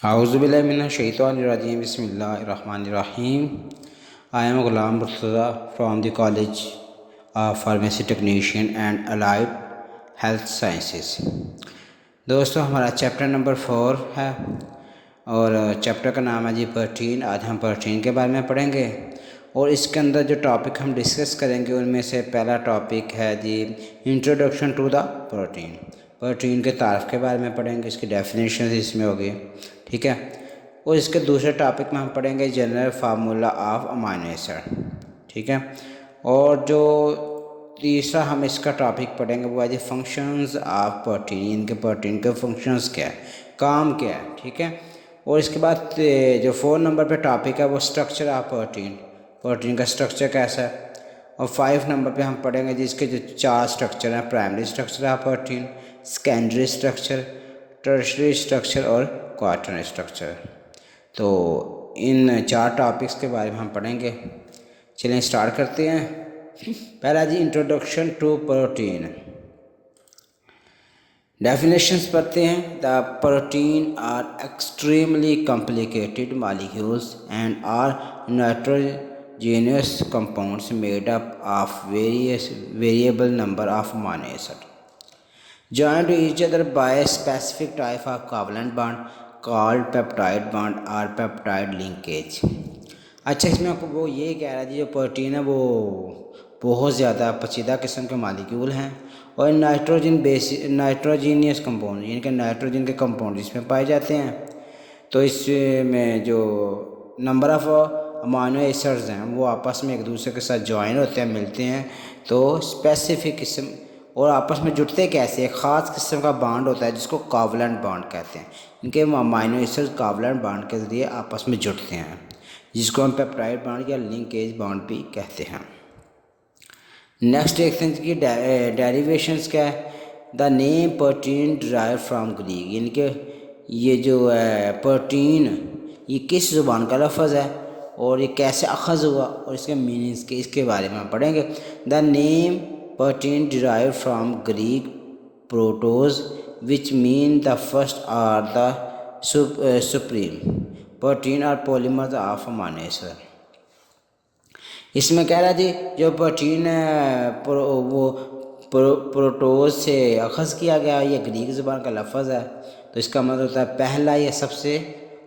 Auzubillahiminesh-shaytanir-rajim. Bismillahir-rahmanir-rahim. I am Ghulam Murtaza from the College of Pharmacy Technician and Allied Health Sciences. दोस्तों, हमारा chapter number 4 है और chapter का नाम है जी प्रोटीन। आज हम प्रोटीन के बारे में पढ़ेंगे और इसके अंदर जो टॉपिक हम डिस्कस करेंगे उनमें से पहला टॉपिक है जी introduction to the protein. Protein के तारफ़ के बारे में पढ़ेंगे, इसकी डेफिनेशन इसमें होगी, ठीक है। और इसके दूसरे टॉपिक में हम पढ़ेंगे general formula of amino acid, ठीक है। और जो तीसरा हम इसका टॉपिक पढ़ेंगे वो है जी फंक्शंस ऑफ प्रोटीन। इनके प्रोटीन के फंक्शंस क्या है, काम क्या है, ठीक है। और इसके बाद जो 4 नंबर पे टॉपिक है वो स्ट्रक्चर ऑफ प्रोटीन, प्रोटीन का स्ट्रक्चर कैसा है। और 5 नंबर पे हम पढ़ेंगे जिसके जो 4 स्ट्रक्चर हैं, primary structure of protein, secondary structure, tertiary structure और क्वार्टरनरी स्ट्रक्चर। तो इन 4 टॉपिक्स के बारे में हम पढ़ेंगे। चलिए स्टार्ट करते हैं। पहला जी इंट्रोडक्शन टू प्रोटीन। डेफिनेशंस पढ़ते हैं। The protein are extremely complicated molecules and are nitrogenous compounds made up of variable number of amino acid joined to each other by a specific type of covalent bond called peptide bond or peptide linkage। अच्छा, इसमें आपको वो ये कह रहा है जो protein है वो बहुत ज़्यादा पेचीदा किस्म के मालिक्यूल हैं और नाइट्रोजीनियस कंपाउंड यानी कि नाइट्रोजन के कंपाउंड इसमें पाए जाते हैं। तो इसमें जो नंबर ऑफ़ अमाइनो एसिड्स हैं वो आपस में एक दूसरे के साथ ज्वाइन होते हैं, मिलते हैं, तो स्पेसिफिक किस्म और आपस में जुड़ते कैसे, एक ख़ास किस्म का बॉन्ड होता है जिसको कोवलेंट बॉन्ड कहते हैं। इनके अमाइनो एसिड कोवलेंट बॉन्ड के ज़रिए आपस में जुड़ते हैं, जिसको हम पेप्टाइड बॉन्ड या लिंकेज बॉन्ड भी कहते हैं। नेक्स्ट देखते हैं कि डेरिवेशंस क्या है। The name protein derive from Greek, यानी कि ये जो है प्रोटीन ये किस ज़ुबान का लफ्ज़ है और ये कैसे अखज़ हुआ और इसके मीनिंग्स के इसके बारे में हम पढ़ेंगे। The name protein derived from Greek protos, which mean the first or the supreme protein or polymers of amino acid। इसमें कह रहा जी जो प्रोटीन वो प्रोटोज से अखज़ किया गया, ये ग्रीक ज़बान का लफ्ज़ है, तो इसका मतलब होता है पहला या सबसे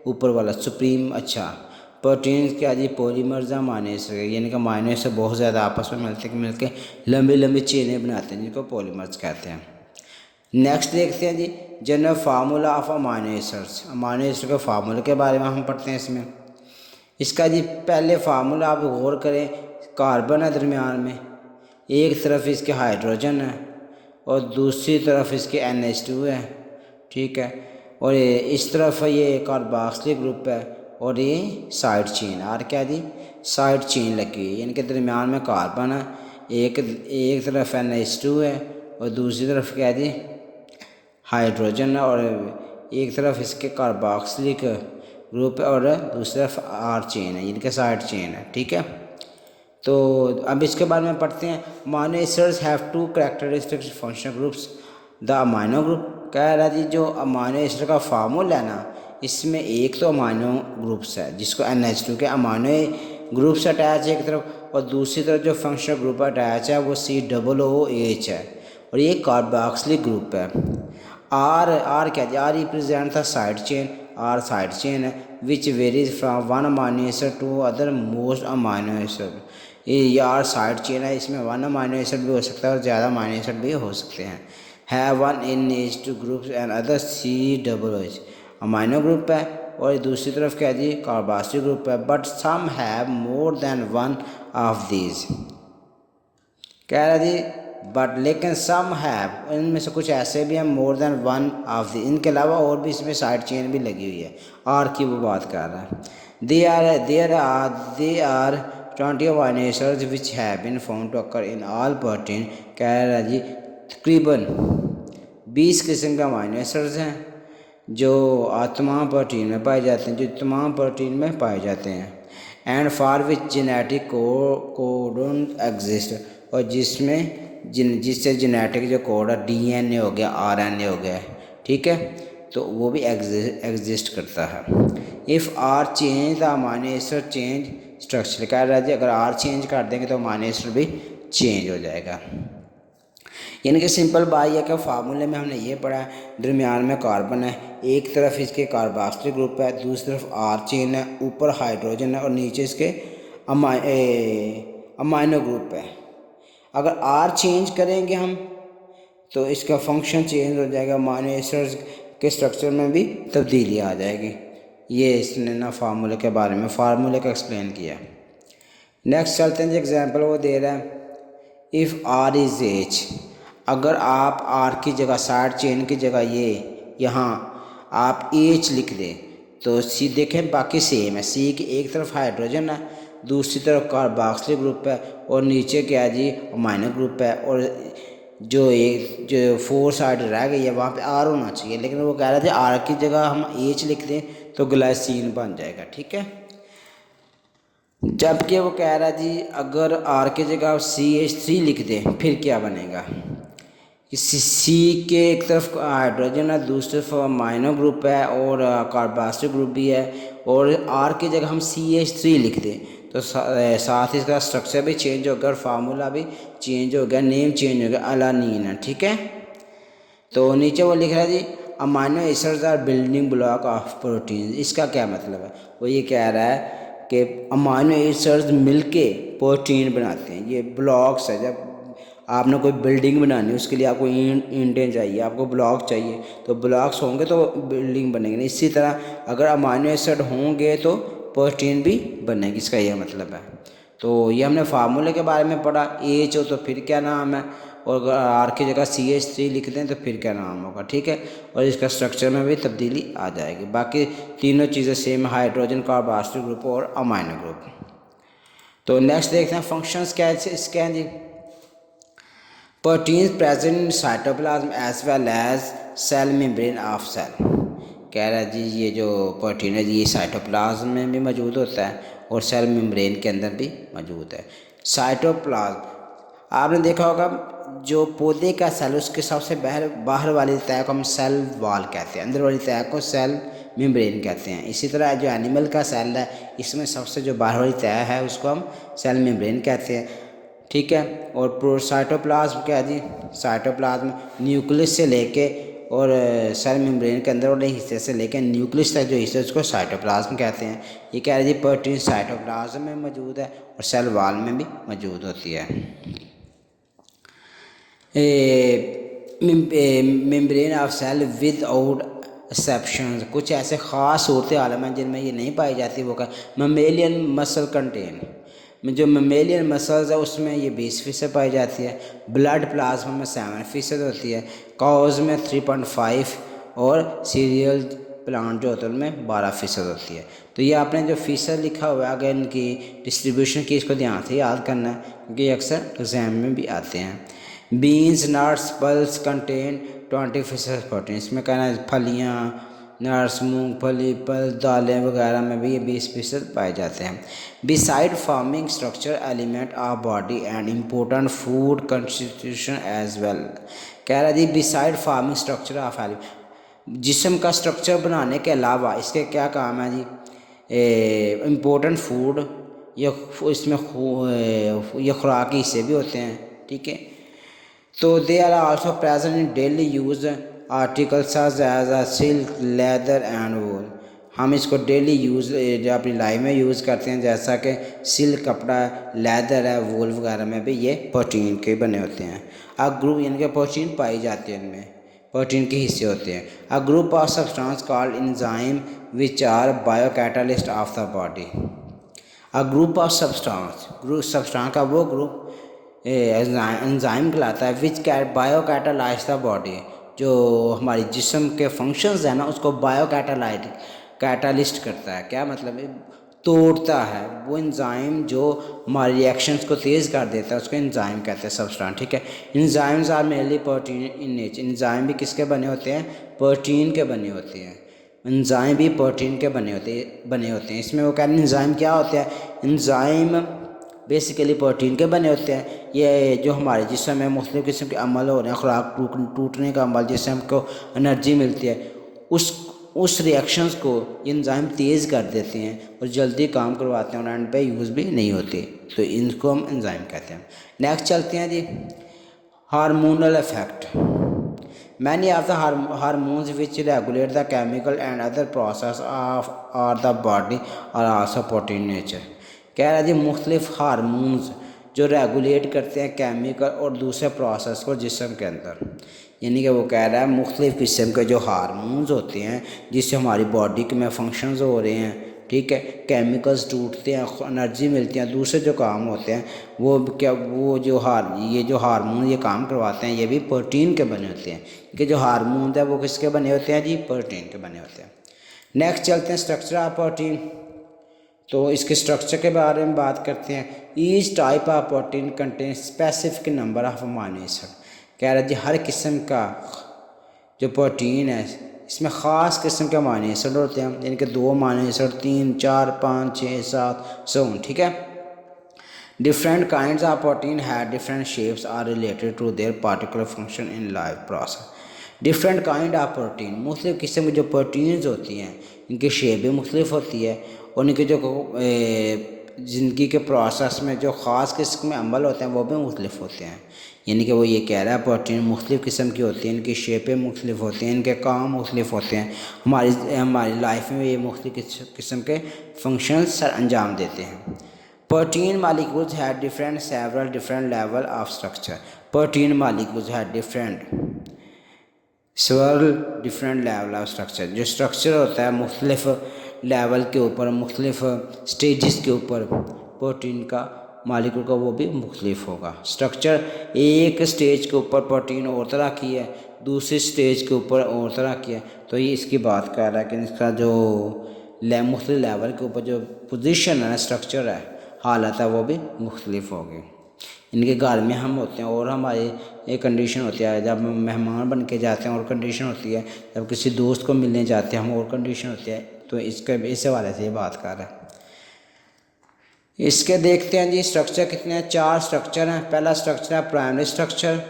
ऊपर वाला सुप्रीम। अच्छा, प्रोटीन क्या जी पॉलीमर्स अमाइनो एसिड, यानी कि अमाइनो एसिड बहुत ज़्यादा आपस में मिलके लंबी लंबी चेनें बनाते हैं जिनको पॉलीमर्स कहते हैं। नेक्स्ट देखते हैं जी general formula of amino acids. Amino acid के फार्मूले के बारे में हम पढ़ते हैं। इसमें इसका जी पहले फार्मूला आप गौर करें, कार्बन है दरमियान में, एक तरफ इसके हाइड्रोजन है और दूसरी तरफ इसके NH2 है, ठीक है। और इस तरफ ये कार्बोक्सिलिक ग्रुप है और ये साइड चेन, और क्या जी साइड चेन लगी हुई है, यानी कि दरमियान में कार्बन है, एक तरफ NH2 है और दूसरी तरफ क्या जी हाइड्रोजन है और एक तरफ इसके कार्बोक्सिलिक ग्रुप है और दूसरी तरफ R चेन है, यानी कि साइड चेन है, ठीक है। तो अब इसके बारे में पढ़ते हैं। Amino acids have 2 characteristic functional groups. The amino group कह रहा जी जो अमाइनो एसिड का फार्मूला है ना, इसमें एक तो अमाइनो ग्रुप्स है जिसको NH2 के अमाइनो ग्रुप से अटैच है एक तरफ, और दूसरी तरफ जो फंक्शनल ग्रुप अटैच है वो COOH है और ये कार्बोक्सिलिक ग्रुप है। R क्या है, R represent the side chain, R side chain है which varies from one amino acid to other most amino acid. ये R साइड चेन है, इसमें 1 अमाइनो एसिड भी हो सकता है और ज़्यादा अमाइनो एसिड भी हो सकते हैं। Have 1 NH2 groups and other COOH amino group है और दूसरी तरफ क्या जी कार्बोक्सिलिक ग्रुप है। But some have more than 1 of these, कह रहा जी बट लेकिन सम हैव, इनमें से कुछ ऐसे भी हैं मोर देन 1 ऑफ दी, इनके अलावा और भी इसमें साइड चेन भी लगी हुई है। R की वो बात कर रहा है। They are 20 amino acids which have been found to occur in all protein. कह रहा जी तकरीबन 20 किस्म के अमाइनो एसिड्स हैं जो तमाम प्रोटीन में पाए जाते हैं, and for which genetic code exist, और जिससे जेनेटिक जो कोड है DNA हो गया, RNA हो गया, ठीक है। तो वो भी एग्जिस्ट करता है। If are change the amino acid change structure, कह रहा है अगर आर चेंज कर देंगे तो अमाइनो एसिड भी चेंज हो जाएगा। यानी कि सिंपल बात यह कि फार्मूले में हमने ये पढ़ा है, दरमियान में कार्बन है, एक तरफ इसके कार्बोक्सिलिक ग्रुप है, दूसरी तरफ आर चेन है, ऊपर हाइड्रोजन है और नीचे इसके अमाइनो ग्रुप है। अगर आर चेंज करेंगे हम तो इसका फंक्शन चेंज हो जाएगा, अमाइनो एसिड्स के स्ट्रक्चर में भी तब्दीली आ जाएगी। ये इसने ना फार्मूले के बारे में फार्मूले का एक्सप्लेन किया। नेक्स्ट चलते हैं, जो एग्जांपल वो दे रहा है, इफ़ आर इज़ एच, अगर आप आर की जगह साइड चेन की जगह ये यहाँ आप एच लिख दें तो सी देखें बाकी सेम है, सी की एक तरफ हाइड्रोजन है, दूसरी तरफ कार्बोक्सिलिक ग्रुप है और नीचे क्या जी अमाइनो ग्रुप है, और जो फोर साइड रह गई है वहाँ पे आर होना चाहिए, लेकिन वो कह रहे थे आर की जगह हम एच लिख दें तो ग्लाइसिन बन जाएगा। ठीक है, जबकि वो कह रहा है जी अगर आर की जगह CH3 लिख दें फिर क्या बनेगा, सी के एक तरफ हाइड्रोजन है, दूसरी तरफ अमाइनो ग्रुप है और कार्बोक्सिलिक ग्रुप भी है, और आर की जगह हम CH3 लिख दें तो साथ ही इसका स्ट्रक्चर भी चेंज हो गया और फार्मूला भी चेंज हो गया, नेम चेंज हो गया, अलानीन है। ठीक है, तो नीचे वो लिख रहा है जी amino acids are building block of protein. इसका क्या मतलब है, वो ये कह रहा है कि अमाइनो एसिड्स मिलके प्रोटीन बनाते हैं, ये ब्लॉक्स है। जब आपने कोई बिल्डिंग बनानी है उसके लिए आपको ईंटें चाहिए, आपको ब्लॉक चाहिए, तो ब्लॉक्स होंगे तो बिल्डिंग बनेगी। इसी तरह अगर अमाइनो एसिड होंगे तो प्रोटीन भी बनेगी, इसका यह मतलब है। तो ये हमने फार्मूले के बारे में पढ़ा, एच हो तो फिर क्या नाम है, और अगर आर की जगह CH3 लिख दें तो फिर क्या नाम होगा। ठीक है, और इसका स्ट्रक्चर में भी तब्दीली आ जाएगी, बाकी तीनों चीज़ें सेम, हाइड्रोजन कार्बोक्सिलिक ग्रुप और अमाइनो ग्रुप। तो नेक्स्ट देखते हैं फंक्शंस क्या है इसके हैं जी। Proteins present in cytoplasm as well as cell membrane of cell, कह रहा है जी ये जो प्रोटीन है जी ये साइटोप्लाज्म में भी मौजूद होता है और सेल मेम्ब्रेन के अंदर भी मौजूद है। साइटोप्लाज्म आपने देखा होगा, जो पौधे का सेल उसके सबसे बाहर वाली तह को हम सेल वॉल कहते हैं, अंदर वाली तह को सेल मेम्ब्रेन कहते हैं। इसी तरह जो एनिमल का सेल है इसमें सबसे जो बाहर वाली तह है उसको हम सेल मेम्ब्रेन कहते हैं। ठीक है, और साइटोप्लाज्म क्या है जी, साइटोप्लाज्म न्यूक्लियस से लेके और सेल मेम्ब्रेन के अंदर वाले हिस्से से लेकर न्यूक्लियस तक जो हिस्से उसको साइटोप्लाज्म कहते हैं। ये कह रहे जी प्रोटीन साइटोप्लाज्म में मौजूद है और सेल वॉल में भी मौजूद होती है। Membrane of cell without exception, कुछ ऐसे ख़ास सूरत आलम हैं जिनमें ये नहीं पाई जाती, वो का ममेलियन मसल कंटेन, जो ममेलियन मसल्स है उसमें ये 20% पाई जाती है, ब्लड प्लाज्मा में 7% होती है, काउज में 3.5 और सीरियल प्लांट जो होता है उनमें 12% होती है। तो ये आपने जो फीसद लिखा हुआ है अगर इनकी डिस्ट्रीब्यूशन की इसको ध्यान से याद करना है क्योंकि अक्सर एग्जाम में भी आते हैं। Beans nuts pulse contain 20% protein, इसमें कहना है फलियाँ नट्स मूंगफली पल्स दालें वगैरह में भी ये 20% पाए जाते हैं। Beside forming structure element of body and important food constitution as well, कह रहा जी beside forming structure of element, जिस्म का स्ट्रक्चर बनाने के अलावा इसके क्या काम है जी, इम्पोर्टेंट फूड ये इसमें ये खुराकी हिस्से भी होते हैं। ठीक है, तो they are also present in daily use articles such as silk leather and wool, हम इसको डेली यूज़ जो अपनी लाइफ में यूज़ करते हैं, जैसा कि सिल्क कपड़ा लेदर है वूल वगैरह में भी ये प्रोटीन के बने होते हैं। अब ग्रुप यानी कि प्रोटीन पाई जाती है, इनमें प्रोटीन के हिस्से होते हैं। A group of substance called enzyme which are biocatalyst of the body, a group of substance का वो ग्रुप एंजाइम कहलाता है विच बायोकैटालाइज द बॉडी, जो हमारी जिस्म के फंक्शंस हैं ना उसको कैटालिस्ट करता है। क्या मतलब है, तोड़ता है, वो एंजाइम जो हमारी रिएक्शंस को तेज़ कर देता है उसको एंजाइम कहते हैं सब्सटेंस। ठीक है, enzymes are mainly protein in nature, enzyme भी किसके बने होते हैं, प्रोटीन के बने होते हैं, एंजाइम भी प्रोटीन के बने होते हैं। इसमें वो कह रहे हैं एंजाइम क्या होता है, एंजाइम बेसिकली प्रोटीन के बने होते हैं। ये जो हमारे जिस्म में मुख्तलिफ़ किस्म के अमल हो रहे हैं, खुराक टूटने का अमल जिससे हमको एनर्जी मिलती है, उस रिएक्शंस को एंजाइम तेज़ कर देते हैं और जल्दी काम करवाते हैं और एंड पे यूज़ भी नहीं होते, तो इनको हम एंजाइम कहते हैं। नेक्स्ट चलते हैं जी, hormonal effect. Many of the hormones which regulate the chemical and other process of are the body are also protein nature. कह रहा है जी मुख्तलिफ हार्मोन्स जो रेगुलेट करते हैं केमिकल और दूसरे प्रोसेस को जिस्म के अंदर, यानी कि वो कह रहा है मुख्तलिफ किस्म के जो हार्मोन्स होते हैं जिससे हमारी बॉडी में फंक्शंस हो रहे हैं, ठीक है, केमिकल्स टूटते हैं, एनर्जी मिलती है, दूसरे जो काम होते हैं वो क्या, वो जो ये जो हार्मोन ये काम करवाते हैं ये भी प्रोटीन के बने होते हैं, कि जो हार्मोन है वो किसके बने होते हैं जी, प्रोटीन के बने होते हैं। नेक्स्ट चलते हैं स्ट्रक्चर ऑफ प्रोटीन। तो इसके स्ट्रक्चर के बारे में बात करते हैं। Each type of protein contain specific number of amino acid. कह रहा है जी हर किस्म का जो प्रोटीन है इसमें ख़ास किस्म के अमीनो एसिड होते हैं, यानी कि 2 अमीनो एसिड, 3, 4, 5, 6, 7 सो, ठीक है। Different kinds of protein have different shapes are related to their particular function in life process. Different kind of protein, मुख्तलिफ किस्म की जो प्रोटीन्स होती हैं इनकी शेप भी मुख्तलिफ होती है और इनके जो ज़िंदगी के प्रोसेस में जो ख़ास किस्म में अमल होते हैं वो भी मुख्तलिफ होते हैं। यानी कि वो ये कह रहा है प्रोटीन मुख्तलिफ किस्म की होती हैं, इनकी शेपें मुख्तलिफ होती हैं, इनके काम मुख्तलिफ होते हैं, हमारी लाइफ में ये मुख्तलिफ किस्म के फंक्शंस सर अंजाम देते हैं। Protein molecules have different several different level of structure. Protein molecules have different several different level of structure. जो स्ट्रक्चर होता है मुख्तलिफ लेवल के ऊपर, मुख्तलिफ स्टेजेस के ऊपर प्रोटीन का मालिक्यूल का वो भी मुख्तलिफ होगा। स्ट्रक्चर एक स्टेज के ऊपर प्रोटीन और तरह की है, दूसरी स्टेज के ऊपर और तरह की है, तो ये इसकी बात कर रहा है कि इसका जो मुख्तलिफ लेवल के ऊपर जो पोजीशन है, स्ट्रक्चर है, हालत है, वो भी मुख्तलिफ होगी। इनके घर में हम होते हैं और हमारी एक कंडीशन होती है, जब हम मेहमान बन के जाते हैं और कंडीशन होती है, जब किसी दोस्त को मिलने जाते हैं हम और कंडीशन होती है, तो इस हवाले से ये बात कर रहा है। इसके देखते हैं जी स्ट्रक्चर कितने हैं। 4 स्ट्रक्चर हैं। पहला स्ट्रक्चर है प्राइमरी स्ट्रक्चर,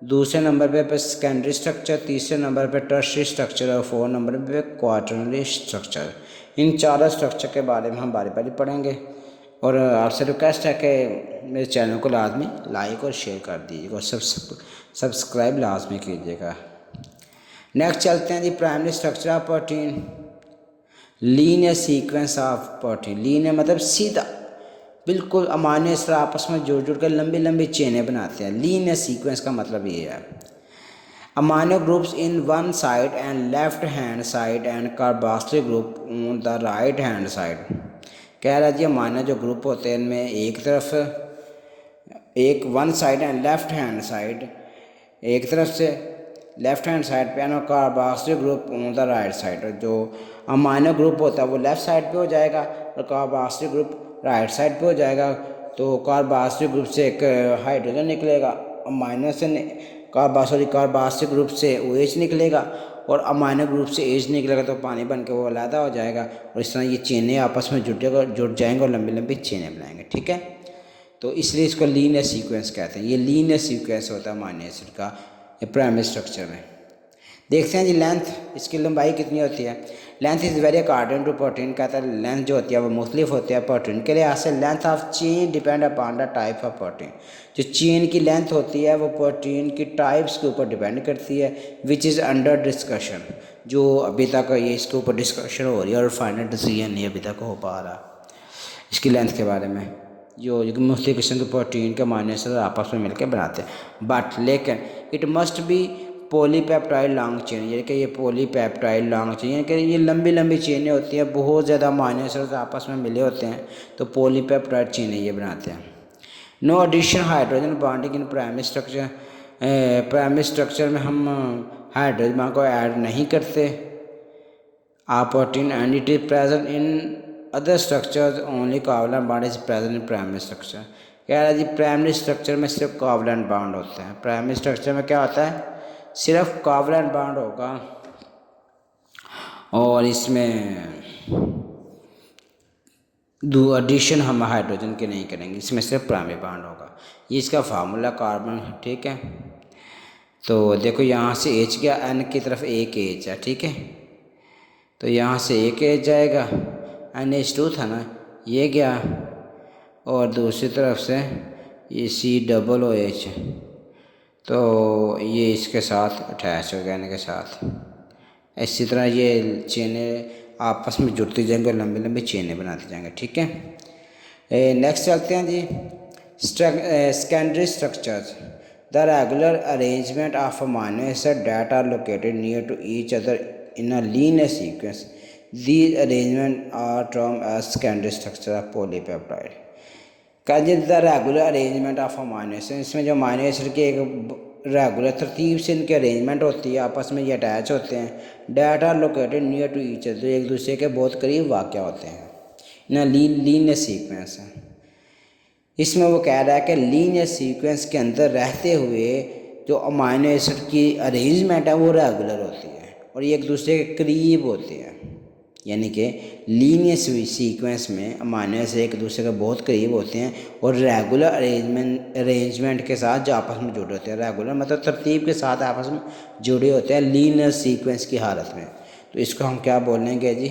दूसरे नंबर पे सेकेंडरी स्ट्रक्चर, तीसरे नंबर पे टर्शियरी स्ट्रक्चर और 4 नंबर पे क्वार्टरनरी स्ट्रक्चर। इन 4 स्ट्रक्चर के बारे में हम बारी बारी पढ़ेंगे और आपसे रिक्वेस्ट है कि मेरे चैनल को लाजमी लाइक और शेयर कर दीजिएगा और सब्सक्राइब लाजमी कीजिएगा। नेक्स्ट चलते हैं जी primary structure of protein. Linear sequence of protein. Linear मतलब सीधा, बिल्कुल अमीनो एसिड आपस में जुड़ कर लंबी लंबी चेनें बनाते हैं। लीनियर सीक्वेंस का मतलब ये है। Amino groups in one side and left hand side and carboxylic group on the right hand side. कह रहा है जी अमीनो जो ग्रुप होते हैं इनमें एक तरफ एक one side and left hand side, एक तरफ से लेफ्ट हैंड साइड पे और carboxylic group on the right side. जो अमीनो ग्रुप होता है वो लेफ्ट साइड पे हो जाएगा और कार्बोक्सिलिक ग्रुप राइट साइड पे हो जाएगा। तो कार्बोक्सिलिक ग्रुप से एक हाइड्रोजन निकलेगा, अमीनो से कार्बोक्सिलिक ग्रुप से OH निकलेगा और अमीनो ग्रुप से H निकलेगा, तो पानी बन के वो अलग हो जाएगा और इस तरह ये चेनें आपस में जुड़ जाएंगे और लंबी लंबी चेनें बनाएंगे, ठीक है। तो इसलिए इसको लीनियर सीक्वेंस कहते हैं। ये लीनियर सीक्वेंस होता है अमीनो एसिड का प्राइमरी स्ट्रक्चर में। देखते हैं जी लेंथ, इसकी लंबाई कितनी होती है। Length is vary according to protein. कहता है लेंथ जो होती है वो मुख्तलिफ होती है प्रोटीन के लिहाज से। Length of chain depend upon the type of protein. जो चेन की लेंथ होती है वो प्रोटीन की टाइप्स के ऊपर डिपेंड करती है, विच इज़ अंडर डिस्कशन। जो अभी तक ये इसके ऊपर डिस्कशन हो रही है और फाइनल डिसीजन नहीं अभी तक हो पा रहा इसकी लेंथ के बारे में। जो मुख्तलिफ किस्म के प्रोटीन के मायने से आपस में मिलकर बनाते हैं। बट लेकिन it must be polypeptide long chain, यानी कि ये पॉलीपेप्टाइड लॉन्ग चेन, यानी कि ये लंबी लंबी चेनें होती हैं, बहुत ज़्यादा अमीनो एसिड्स आपस में मिले होते हैं, तो पॉलीपेप्टाइड चेनें ये बनाते हैं। No addition hydrogen bonding in primary structure. Primary structure में हम हाइड्रोजन को ऐड नहीं करते a protein and it is present in other structures only covalent bond is present in primary structure. कह रहा है जी प्राइमरी स्ट्रक्चर में सिर्फ कोवलेंट बॉन्ड होते हैं। प्राइमरी स्ट्रक्चर में क्या होता है, सिर्फ कोवलेंट बॉन्ड होगा और इसमें एडिशन हम हाइड्रोजन के नहीं करेंगे, इसमें सिर्फ प्राइमरी बॉन्ड होगा। ये इसका फार्मूला कार्बन, ठीक है। तो देखो यहाँ से एच गया, एन की तरफ एक एच है, ठीक है। तो यहाँ से एक एच जाएगा, NH2 था ना, ये गया, और दूसरी तरफ से ये COOH, तो ये इसके साथ अटैच हो गया, इनके साथ। इसी तरह ये चेनें आपस में जुड़ती जाएंगे और लंबी लंबी चेनें बनाती जाएंगे, ठीक है। नेक्स्ट चलते हैं जी, secondary structures. The regular arrangement of amino acid that are located near to each other in a linear sequence, these arrangement are termed as secondary structure of polypeptide. का the regular arrangement of amino acid, इसमें जो amino acid की एक regular तरतीब से इनकी arrangement होती है, आपस में ये अटैच होते हैं। That are located near to each other, एक दूसरे के बहुत करीब वाक़ होते हैं, ना लीनियर सीक्वेंस है। इसमें वो कह रहा है कि लीनियर सीक्वेंस के अंदर रहते हुए जो अमाइनो एसिड की अरेंजमेंट है वो रेगुलर होती है और ये एक दूसरे के करीब होते हैं, यानी कि लीनियर सीक्वेंस में अमाइनो एसिड एक दूसरे के बहुत करीब होते हैं और रेगुलर अरेंजमेंट के साथ जो आपस में जुड़े होते हैं। रेगुलर मतलब तरतीब के साथ आपस में जुड़े होते हैं लीनियर सीक्वेंस की हालत में। तो इसको हम क्या बोलेंगे जी,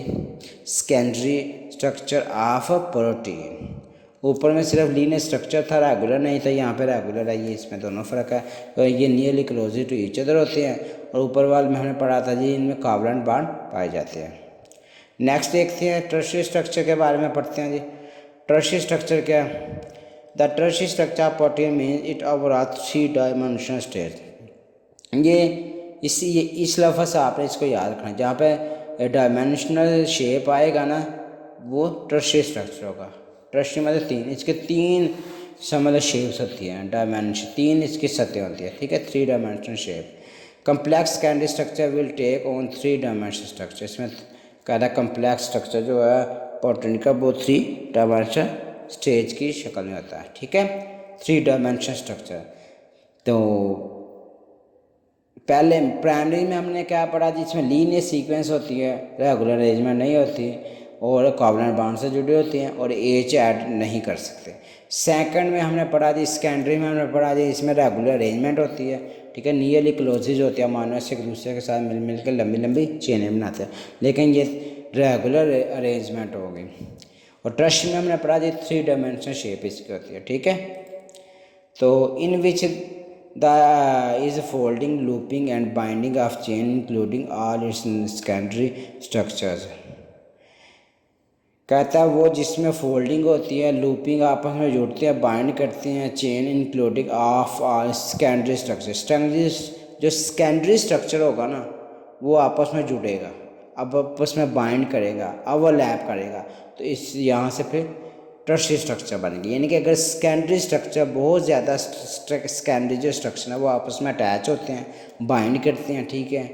सेकेंडरी स्ट्रक्चर ऑफ प्रोटीन। ऊपर में सिर्फ लीनियर स्ट्रक्चर था, रेगुलर नहीं था, यहाँ पे रेगुलर है, ये इसमें दोनों फ़र्क है। तो ये nearly close to each other होते हैं और ऊपर वाले में हमने पढ़ा था जी इनमें कोवलेंट बॉन्ड पाए जाते हैं। नेक्स्ट देखते हैं टर्शियरी स्ट्रक्चर के बारे में पढ़ते हैं जी। टर्शियरी स्ट्रक्चर क्या है? The tertiary structure of protein means it overall 3 dimensional stage. ये इस लफ्ज़ से आपने इसको याद रखना, जहाँ पे डायमेंशनल शेप आएगा ना वो टर्शियरी स्ट्रक्चर होगा। टर्शियरी मतलब 3, इसके 3 मतलब शेप्स होती हैं, डायमेंशन 3 इसकी सतह होती है, ठीक है, 3 dimensional shape. Complex secondary structure will take on 3 dimensional structure. इसमें कहता है कम्प्लेक्स स्ट्रक्चर जो है प्रोटीन का वो 3 डायमेंशनल स्टेज की शक्ल में होता है, ठीक है, 3 डायमेंशनल स्ट्रक्चर। तो पहले प्राइमरी में हमने क्या पढ़ा, जिसमें लीनियर सीक्वेंस होती है, रेगुलर अरेंजमेंट नहीं होती और कोवलेंट बॉन्ड से जुड़ी होती हैं और एच ऐड नहीं कर सकते। सेकंड में हमने पढ़ा जी, सेकेंडरी में हमने पढ़ा जी, इसमें रेगुलर अरेंजमेंट होती है, ठीक है, नियरली क्लोजेज होती है, अमाइनो एसिड एक दूसरे के साथ मिल के लंबी लंबी चेनें बनाते हैं, लेकिन ये रेगुलर अरेंजमेंट हो गई। और टर्शियरी में हमने पढ़ा जी 3 डायमेंशनल शेप इसकी होती है, ठीक है। तो in which the is folding, looping and binding of chain including all its secondary structures. कहता है वो जिसमें फोल्डिंग होती है, लूपिंग आपस में जुड़ते हैं, बाइंड करते हैं, chain including of all secondary structure. जो सेकेंडरी स्ट्रक्चर होगा ना वो आपस में जुड़ेगा, अब आपस में बाइंड करेगा, ओवरलैप करेगा, तो इस यहाँ से फिर टर्शियरी स्ट्रक्चर बनेगी। यानी कि अगर सेकेंडरी स्ट्रक्चर बहुत ज़्यादा सेकेंडरी जो स्ट्रक्चर है वो आपस में अटैच होते हैं, बाइंड करते हैं, ठीक है,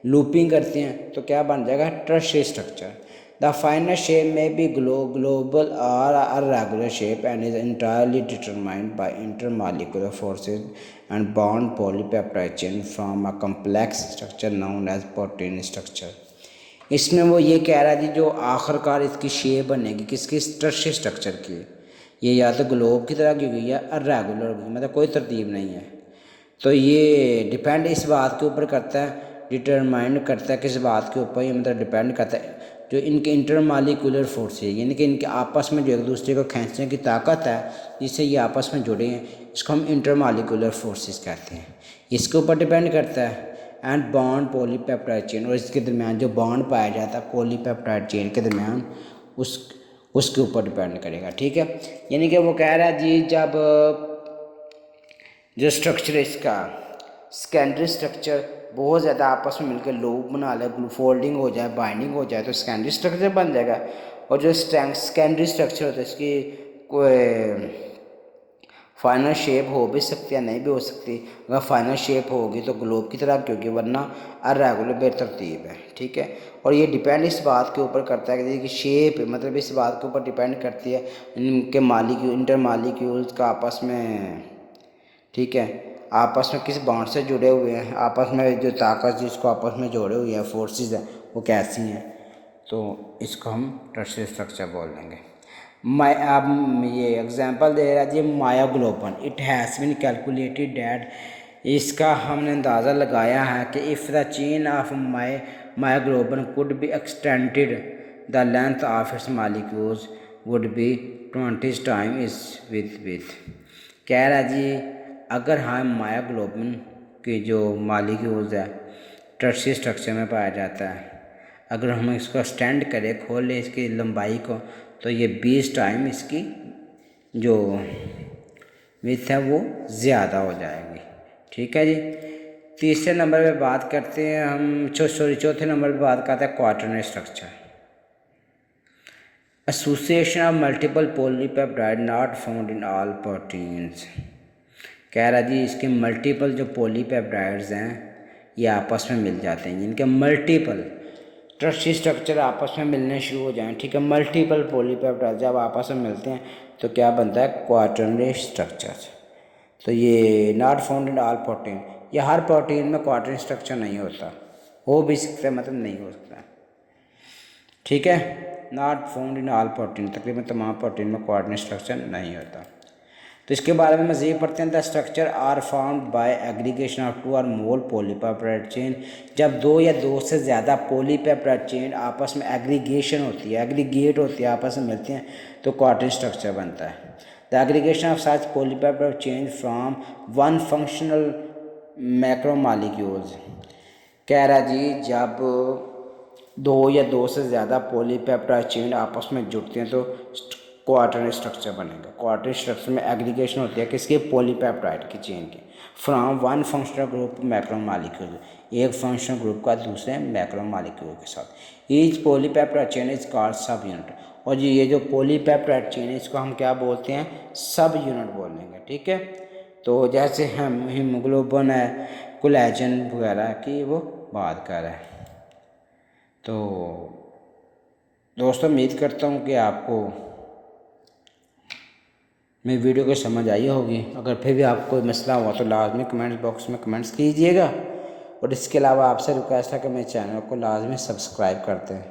लूपिंग करते हैं, तो क्या बन जाएगा, tertiary structure. The final shape में बी ग्लोबल और irregular shape and is entirely determined by intermolecular forces and bound polypeptide chain from a complex structure known as protein structure। इसमें वो ये कह रहा है जी जो आखिरकार इसकी शेप बनेगी किसकी, टर्शियरी स्ट्रक्चर की, ये या तो ग्लोब की तरह की होगी या इर्रेगुलर होगी, मतलब कोई तरतीब नहीं है। तो ये डिपेंड इस बात के ऊपर करता है, डिटरमाइन करता है किस बात के ऊपर, ये मतलब डिपेंड करता है जो इनके इंटरमालिकुलर फोर्स है, यानी कि इनके आपस में जो एक दूसरे को खींचने की ताकत है जिससे ये आपस में जुड़े हैं, इसको हम इंटरमालिकुलर फोर्सेस कहते हैं, इसके ऊपर डिपेंड करता है। एंड बॉन्ड पॉलीपेप्टाइड चेन, और इसके दरमियान जो बॉन्ड पाया जाता है पॉलीपेप्टाइड चेन के दरमियान उसके ऊपर डिपेंड करेगा, ठीक है। यानी कि वो कह रहा है जी जब जो स्ट्रक्चर है इसका सेकेंडरी स्ट्रक्चर बहुत ज़्यादा आपस में मिलकर लूप बना ले, फोल्डिंग हो जाए, बाइंडिंग हो जाए, तो सेकेंडरी स्ट्रक्चर बन जाएगा। और जो सेकेंडरी स्ट्रक्चर होता है इसकी कोई फाइनल शेप हो भी सकती है, नहीं भी हो सकती। अगर फाइनल शेप होगी तो ग्लोब की तरह क्योंकि वरना इर्रेगुलर बेतरतीब है, ठीक है। और ये डिपेंड इस बात के ऊपर करता है कि शेप मतलब इस बात के ऊपर डिपेंड करती है इनके इंटर मालिक्यूल्स का आपस में, ठीक है, आपस में किस बॉन्ड से जुड़े हुए हैं, आपस में जो ताकत जिसको आपस में जोड़े हुए हैं फोर्सेस हैं वो कैसी हैं, तो इसको हम टर्शियरी स्ट्रक्चर बोल देंगे। अब ये एग्जांपल दे रहा है जी myoglobin, it has been calculated that इसका हमने अंदाज़ा लगाया है कि if the chain of myoglobin could be extended the length of its molecules would be 20 time is with कह रहा जी अगर हम मायोग्लोबिन के जो मॉलिक्यूल्स है टर्शियरी स्ट्रक्चर में पाया जाता है, अगर हम इसको एक्सटेंड करें, खोल लें इसकी लंबाई को, तो ये 20 टाइम इसकी जो विथ है वो ज़्यादा हो जाएगी। ठीक है जी। तीसरे नंबर पे बात करते हैं हम, चौथे नंबर पे बात करते हैं quaternary structure. Association of multiple polypeptide not found in all proteins. कह रहा जी इसके मल्टीपल जो पॉलीपेप्टाइड्स हैं ये आपस में मिल जाते हैं, जिनके मल्टीपल टर्शियरी स्ट्रक्चर आपस में मिलने शुरू हो जाएं। ठीक है, मल्टीपल पॉलीपेप्टाइड जब आपस में मिलते हैं तो क्या बनता है, क्वाटरनरी स्ट्रक्चर। तो ये not found in all protein, ये हर प्रोटीन में क्वाटरनरी स्ट्रक्चर नहीं होता, हो भी सकता है, मतलब नहीं हो सकता। ठीक है, not found in all protein, तकरीबन तमाम प्रोटीन में क्वाटरनरी स्ट्रक्चर नहीं होता। तो इसके बारे में मज़ीद पढ़ते हैं। The structure are found by aggregation of 2 or more polypeptide chain. जब 2 या 2 से ज़्यादा पॉलीपेप्टाइड चेन आपस में एग्रीगेशन होती है, एग्रीगेट होती है, आपस में मिलती हैं, तो क्वाटरनरी स्ट्रक्चर बनता है। The aggregation of such polypeptide chain from one functional macromolecules. कह रहा जी जब 2 या 2 से ज़्यादा पॉलीपेप्टाइड चेन आपस में जुड़ते हैं तो क्वाटरनरी स्ट्रक्चर बनेगा। क्वाटरनरी स्ट्रक्चर में एग्रीगेशन होती है किसके, पॉलीपेप्टाइड की चेन के, from one functional group macromolecule, एक फंक्शनल ग्रुप का दूसरे मैक्रोमॉलिक्यूल के साथ। Each polypeptide chain is called सब यूनिट। और जी ये जो पॉलीपेप्टाइड चेन है इसको हम क्या बोलते हैं, सब यूनिट बोलेंगे। ठीक है, तो जैसे हम हीमोग्लोबिन है, कोलेजन वगैरह की वो बात कर रहे हैं। तो दोस्तों उम्मीद करता हूँ कि आपको मेरी वीडियो को समझ आई होगी। अगर फिर भी आपको कोई मसला हुआ तो लाजमी कमेंट बॉक्स में कमेंट्स कीजिएगा। और इसके अलावा आपसे रिक्वेस्ट है कि मेरे चैनल को लाजमी सब्सक्राइब कर दें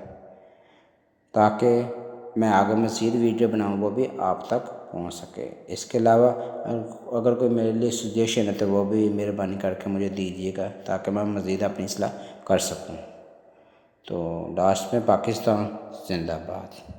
ताकि मैं आगे मज़ीद वीडियो बनाऊँ वो भी आप तक पहुंच सके। इसके अलावा अगर कोई मेरे लिए सजेशन है तो वो भी मेहरबानी करके मुझे दीजिएगा ताकि मैं मज़ीद अपनी इस्लाह कर सकूँ। तो लास्ट में पाकिस्तान जिंदाबाद।